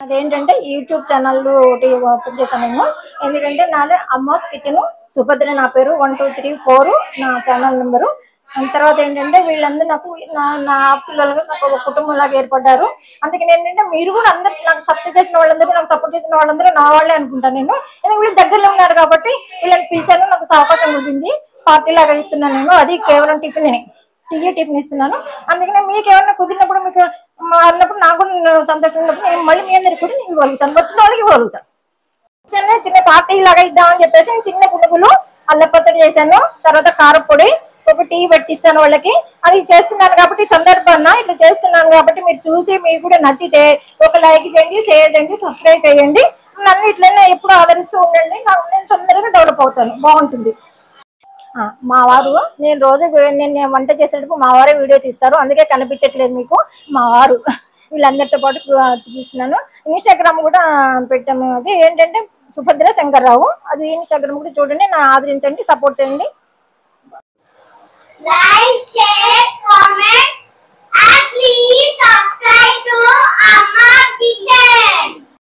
అదేంటంటే YouTube channel ఒకటి open చేశాను నేను. ఎందుకంటే నాది అమ్మాస్ కిచెన్ సుభద్ర నా పేరు 1 2 3 4 నా ఛానల్ నెంబరు. తర్వాత ఏంటంటే వీళ్ళందరూ నాకు నా పిల్లలుగా నాకు ఒక కుటుంబంలాగా ఏర్పడ్డారు. అందుకని ఏంటంటే మీరు కూడా అందరు నాకు సపోర్ట్ చేసిన వాళ్ళందరూ నాకు సపోర్ట్ చేసిన వాళ్ళందరూ నా వాళ్ళే అనుకుంటాను నేను. ఎందుకంటే వీళ్ళు దగ్గరలో ఉన్నారు కాబట్టి వీళ్ళని పిలిచాను. నాకు అవకాశం ఉంటుంది, పార్టీ లాగా ఇస్తున్నాను నేను. అది కేవలం టిఫిన్ ఇస్తున్నాను. అందుకనే మీకు ఏమన్నా కుదిరినప్పుడు మీకు అన్నప్పుడు నాకు కూడా సంతోషం ఉన్నప్పుడు నేను మళ్ళీ మీ అందరికి కూడా నేను ఇవ్వగలుగుతాను, వచ్చిన వాళ్ళకి ఇవ్వగలుగుతాను. చిన్న పార్టీ లాగా ఇద్దామని చెప్పేసి చిన్న పునుగులు అల్లం పచ్చడి చేశాను. తర్వాత కారపొడి ఒక టీ పెట్టిస్తాను వాళ్ళకి. అది చేస్తున్నాను కాబట్టి సందర్భాన్ని ఇట్లా చేస్తున్నాను కాబట్టి మీరు చూసి మీకు కూడా నచ్చితే ఒక లైక్ చేయండి, షేర్ చేయండి, సబ్స్క్రైబ్ చేయండి. నన్ను ఇట్లనే ఎప్పుడు ఆదరిస్తూ ఉండండి. నేను తొందరగా డెవలప్ అవుతాను, బాగుంటుంది. మా వారు నేను రోజు నేను వంట చేసేటప్పుడు మా వారే వీడియో తీస్తారు, అందుకే కనిపించట్లేదు మీకు. మా వారు వీళ్ళందరితో పాటు చూపిస్తున్నాను. ఇన్స్టాగ్రామ్ కూడా పెట్టాము. అది ఏంటంటే సుభద్ర శంకర్రావు. అది ఇన్స్టాగ్రామ్ కూడా చూడండి, నా ఆదరించండి, సపోర్ట్ చేయండి.